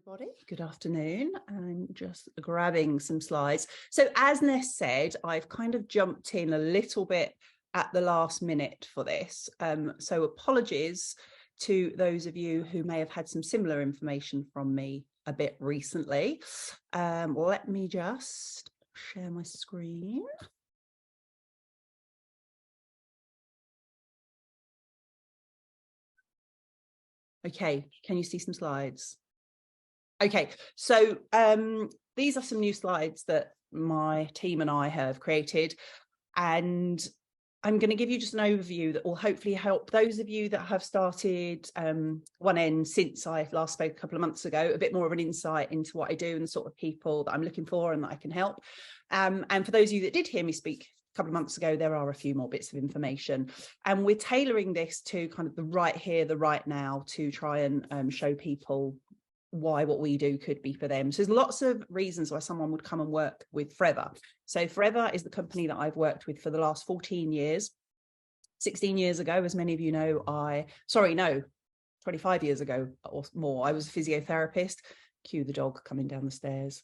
everybody. Good afternoon. I'm just grabbing some slides. So as Ness said, I've kind of jumped in a little bit at the last minute for this. So apologies to those of you who may have had some similar information from me a bit recently. Let me just share my screen. Okay, can you see some slides? Okay, so these are some new slides that my team and I have created, and I'm going to give you just an overview that will hopefully help those of you that have started 1N since I last spoke a couple of months ago, a bit more of an insight into what I do and the sort of people that I'm looking for and that I can help. And for those of you that did hear me speak a couple of months ago, there are a few more bits of information, and we're tailoring this to kind of the right here, the right now, to try and show people why what we do could be for them. So there's lots of reasons why someone would come and work with Forever. So Forever is the company that I've worked with for the last 14 years. 16 years ago, as many of you know, 25 years ago or more, I was a physiotherapist. Cue the dog coming down the stairs.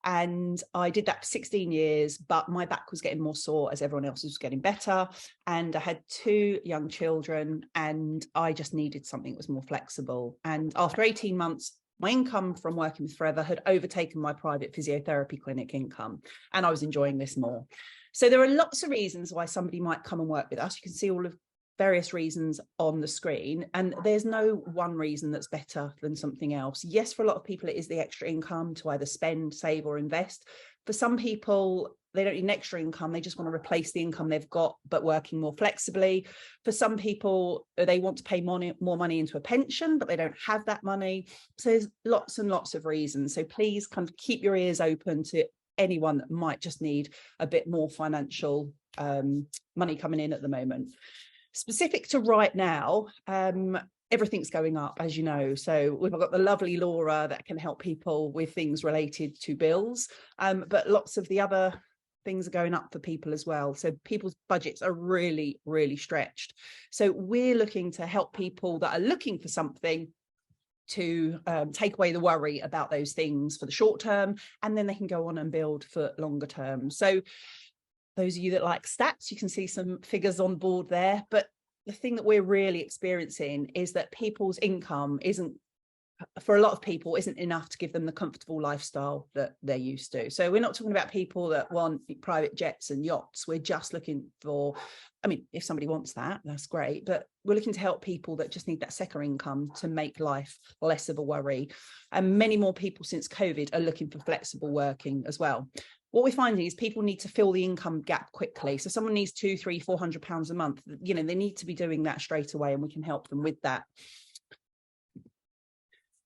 And I did that for 16 years, but my back was getting more sore as everyone else was getting better. And I had 2 young children, and I just needed something that was more flexible. And after 18 months, my income from working with Forever had overtaken my private physiotherapy clinic income, and I was enjoying this more. So there are lots of reasons why somebody might come and work with us. You can see all of various reasons on the screen, and there's no one reason that's better than something else. Yes, for a lot of people, it is the extra income to either spend, save, or invest. For some people, they don't need an extra income. They just want to replace the income they've got, but working more flexibly. For some people, they want to pay more money into a pension, but they don't have that money. So there's lots and lots of reasons. So please kind of keep your ears open to anyone that might just need a bit more financial money coming in at the moment. Specific to right now, everything's going up, as you know. So we've got the lovely Laura that can help people with things related to bills, but lots of the other things are going up for people as well. So people's budgets are really, really stretched. So we're looking to help people that are looking for something to take away the worry about those things for the short term, and then they can go on and build for longer term. So those of you that like stats, you can see some figures on board there. But the thing that we're really experiencing is that people's income isn't, for a lot of people, isn't enough to give them the comfortable lifestyle that they're used to. So we're not talking about people that want private jets and yachts. We're just looking for, I mean, if somebody wants that, that's great. But we're looking to help people that just need that second income to make life less of a worry. And many more people since COVID are looking for flexible working as well. What we're finding is people need to fill the income gap quickly. So someone needs £200, £300, £400 a month. You know, they need to be doing that straight away, and we can help them with that.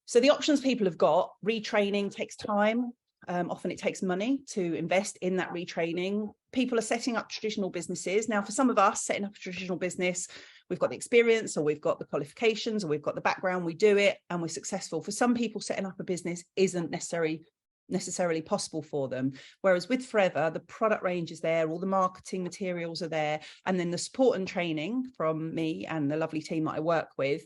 So the options people have got, retraining takes time. Often it takes money to invest in that retraining. People are setting up traditional businesses. Now, for some of us, setting up a traditional business, we've got the experience, or we've got the qualifications, or we've got the background, we do it and we're successful. For some people, setting up a business isn't necessarily possible for them. Whereas with Forever, the product range is there, all the marketing materials are there, and then the support and training from me and the lovely team that I work with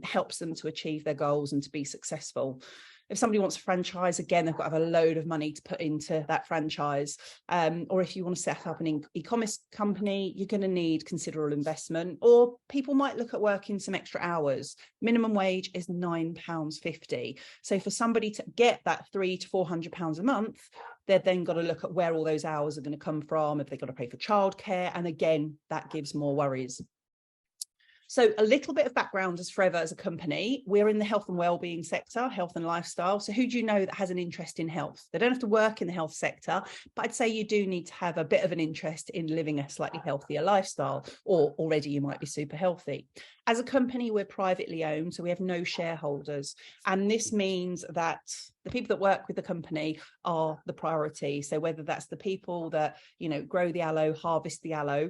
helps them to achieve their goals and to be successful. If somebody wants a franchise, again, they've got to have a load of money to put into that franchise. Or if you want to set up an e-commerce company, you're going to need considerable investment. Or people might look at working some extra hours. Minimum wage is £9.50. So for somebody to get that £300 to £400 a month, they've then got to look at where all those hours are going to come from, if they've got to pay for childcare. And again, that gives more worries. So a little bit of background as Forever as a company. We're in the health and wellbeing sector, health and lifestyle. So who do you know that has an interest in health? They don't have to work in the health sector, but I'd say you do need to have a bit of an interest in living a slightly healthier lifestyle, or already you might be super healthy. As a company, we're privately owned, so we have no shareholders. And this means that the people that work with the company are the priority. So whether that's the people that, you know, grow the aloe, harvest the aloe,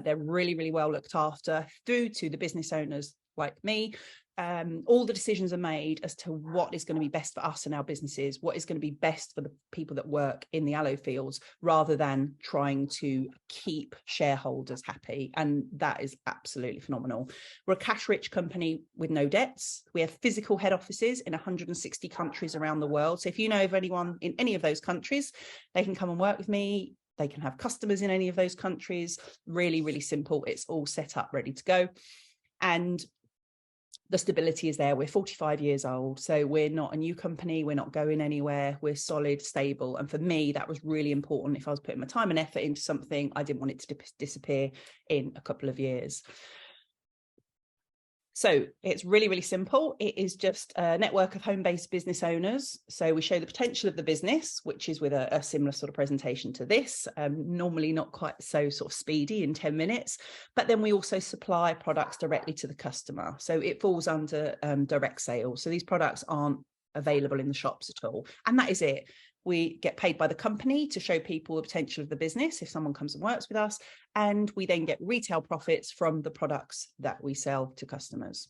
they're really, really well looked after, through to the business owners like me, all the decisions are made as to what is going to be best for us and our businesses, what is going to be best for the people that work in the aloe fields, rather than trying to keep shareholders happy. And that is absolutely phenomenal. We're a cash-rich company with no debts. We have physical head offices in 160 countries around the world. So if you know of anyone in any of those countries, they can come and work with me. They can have customers in any of those countries. Really, really simple. It's all set up, ready to go. And the stability is there. We're 45 years old, so we're not a new company. We're not going anywhere. We're solid, stable. And for me, that was really important. If I was putting my time and effort into something, I didn't want it to disappear in a couple of years. So it's really, really simple. It is just a network of home-based business owners. So we show the potential of the business, which is with a similar sort of presentation to this, normally not quite so sort of speedy in 10 minutes, but then we also supply products directly to the customer. So it falls under direct sales. So these products aren't available in the shops at all. And that is it. We get paid by the company to show people the potential of the business if someone comes and works with us, and we then get retail profits from the products that we sell to customers.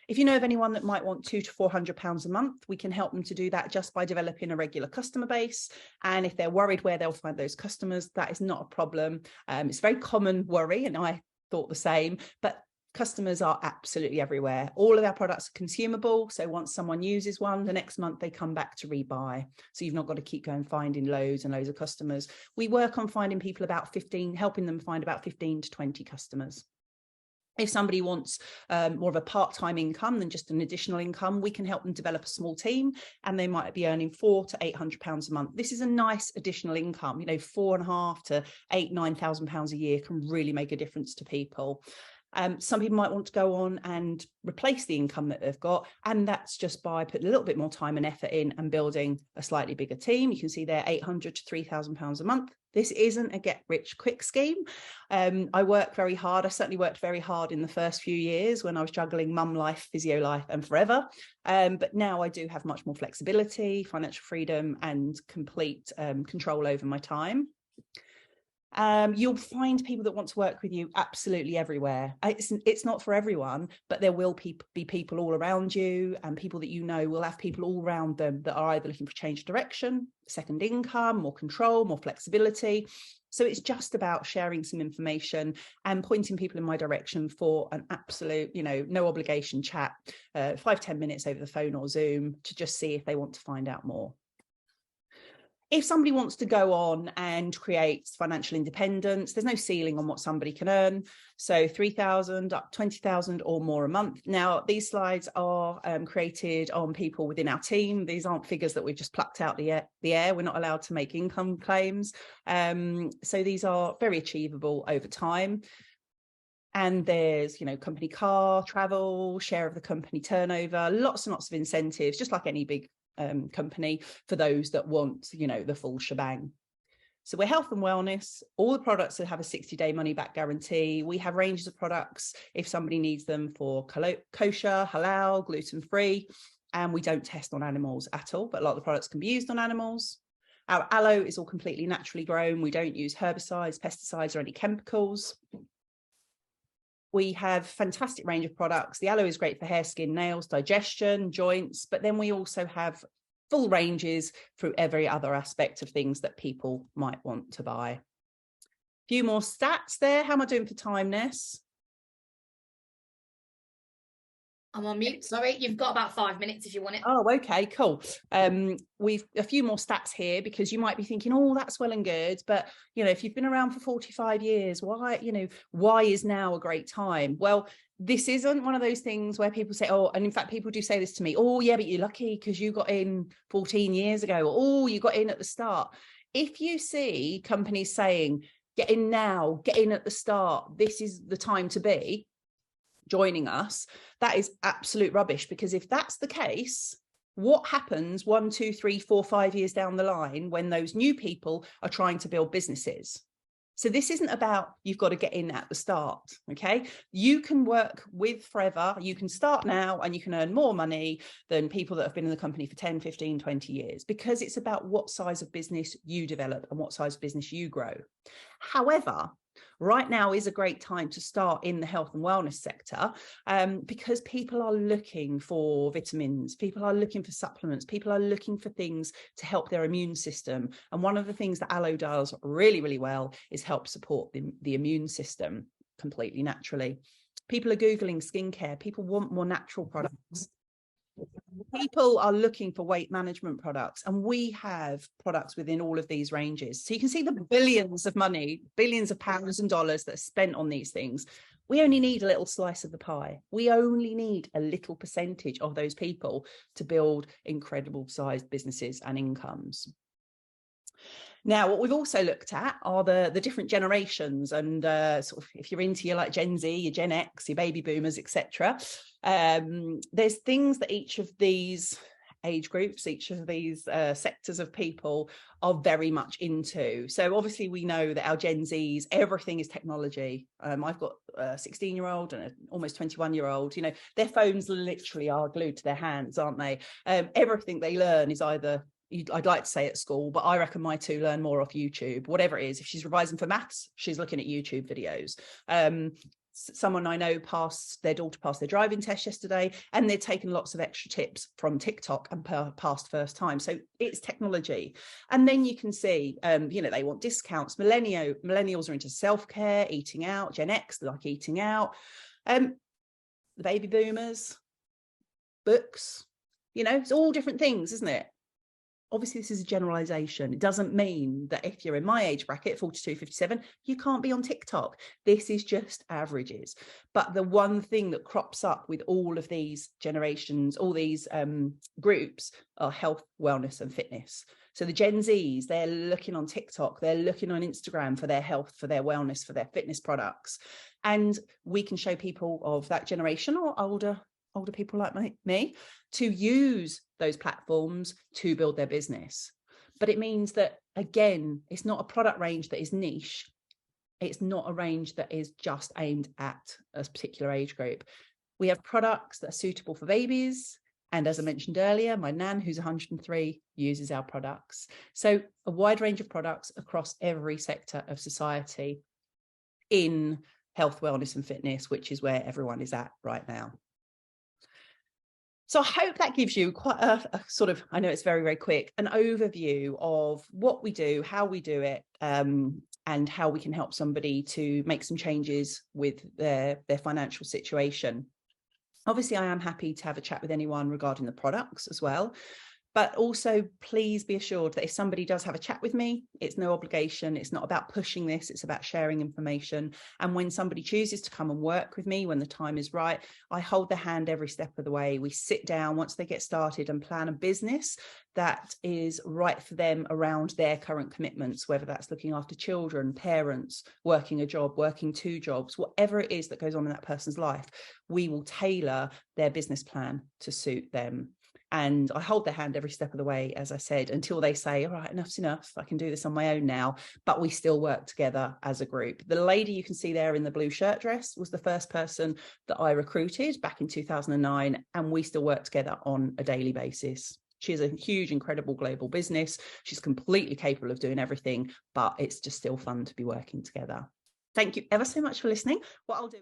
If you know of anyone that might want £200 to £400 a month, we can help them to do that just by developing a regular customer base. And if they're worried where they'll find those customers, that is not a problem. It's a very common worry, and I thought the same, but customers are absolutely everywhere. All of our products are consumable. So once someone uses one, the next month they come back to rebuy. So you've not got to keep going finding loads and loads of customers. We work on finding people about 15, helping them find about 15 to 20 customers. If somebody wants more of a part-time income than just an additional income, we can help them develop a small team, and they might be earning £400 to £800 a month. This is a nice additional income. You know, £4,500 to £9,000 a year can really make a difference to people. Some people might want to go on and replace the income that they've got, and that's just by putting a little bit more time and effort in and building a slightly bigger team. You can see there £800 to £3,000 a month. This isn't a get-rich-quick scheme. I work very hard. I certainly worked very hard in the first few years when I was juggling mum life, physio life, and forever. But now I do have much more flexibility, financial freedom, and complete control over my time. You'll find people that want to work with you absolutely everywhere. It's not for everyone, but there will be people all around you, and people that you know will have people all around them that are either looking for change of direction, second income, more control, more flexibility. So it's just about sharing some information and pointing people in my direction for an absolute, no obligation chat, 5-10 minutes over the phone or Zoom to just see if they want to find out more. If somebody wants to go on and create financial independence, there's no ceiling on what somebody can earn. So 3,000 up 20,000 or more a month. Now, these slides are created on people within our team. These aren't figures that we've just plucked out the air. We're not allowed to make income claims. So these are very achievable over time. And there's, company car, travel, share of the company turnover, lots and lots of incentives, just like any big company for those that want, the full shebang. So we're health and wellness. All the products that have a 60-day money-back guarantee. We have ranges of products if somebody needs them for kosher, halal, gluten-free, and we don't test on animals at all, but a lot of the products can be used on animals. Our aloe is all completely naturally grown. We don't use herbicides, pesticides, or any chemicals. We have a fantastic range of products. The aloe is great for hair, skin, nails, digestion, joints, but then we also have full ranges through every other aspect of things that people might want to buy. A few more stats there. How am I doing for time, Ness? I'm on mute. Sorry, you've got about 5 minutes if you want it. Oh, okay, cool. We've a few more stats here because you might be thinking, oh, that's well and good, but if you've been around for 45 years, why is now a great time? Well, this isn't one of those things where people say, oh, and in fact, people do say this to me, oh, yeah, but you're lucky because you got in 14 years ago, or oh, you got in at the start. If you see companies saying, get in now, get in at the start, this is the time to be joining us, that is absolute rubbish, because if that's the case, what happens 1, 2, 3, 4, 5 years down the line when those new people are trying to build businesses? So this isn't about you've got to get in at the start, okay? You can work with forever, you can start now, and you can earn more money than people that have been in the company for 10, 15, 20 years, because it's about what size of business you develop and what size of business you grow. However, Right now is a great time to start in the health and wellness sector, because people are looking for vitamins, people are looking for supplements, people are looking for things to help their immune system. And one of the things that aloe does really, really well is help support the immune system completely naturally. People are Googling skincare. People want more natural products. People are looking for weight management products, and we have products within all of these ranges. So you can see the billions of money, billions of pounds and dollars that are spent on these things. We only need a little slice of the pie. We only need a little percentage of those people to build incredible sized businesses and incomes. Now, what we've also looked at are the different generations, and sort of if you're into your like Gen Z, your Gen X, your baby boomers, etc. There's things that each of these age groups, each of these sectors of people are very much into. So obviously we know that our Gen Zs, everything is technology. I've got a 16-year-old and an almost 21-year-old, you know, their phones literally are glued to their hands, aren't they? Everything they learn is either, I'd like to say at school, but I reckon my two learn more off YouTube, whatever it is. If she's revising for maths, she's looking at YouTube videos. Someone I know their daughter passed their driving test yesterday, and they're taking lots of extra tips from TikTok and passed first time. So it's technology. And then you can see, you know, they want discounts. Millennials are into self-care, eating out. Gen X, they like eating out. The baby boomers, books, you know, it's all different things, isn't it? Obviously, this is a generalization. It doesn't mean that if you're in my age bracket, 42, 57, you can't be on TikTok. This is just averages. But the one thing that crops up with all of these generations, all these groups, are health, wellness, and fitness. So the Gen Zs, they're looking on TikTok, they're looking on Instagram for their health, for their wellness, for their fitness products. And we can show people of that generation or older people like me to use those platforms to build their business. But it means that, again, it's not a product range that is niche. It's not a range that is just aimed at a particular age group. We have products that are suitable for babies. And as I mentioned earlier, my nan, who's 103, uses our products. So a wide range of products across every sector of society in health, wellness, and fitness, which is where everyone is at right now. So I hope that gives you quite a sort of, I know it's very, very quick, an overview of what we do, how we do it, and how we can help somebody to make some changes with their financial situation. Obviously, I am happy to have a chat with anyone regarding the products as well. But also, please be assured that if somebody does have a chat with me, it's no obligation. It's not about pushing this. It's about sharing information. And when somebody chooses to come and work with me, when the time is right, I hold their hand every step of the way. We sit down once they get started and plan a business that is right for them around their current commitments, whether that's looking after children, parents, working a job, working two jobs, whatever it is that goes on in that person's life. We will tailor their business plan to suit them. And I hold their hand every step of the way, as I said, until they say, all right, enough's enough. I can do this on my own now. But we still work together as a group. The lady you can see there in the blue shirt dress was the first person that I recruited back in 2009. And we still work together on a daily basis. She has a huge, incredible global business. She's completely capable of doing everything, but it's just still fun to be working together. Thank you ever so much for listening. What I'll do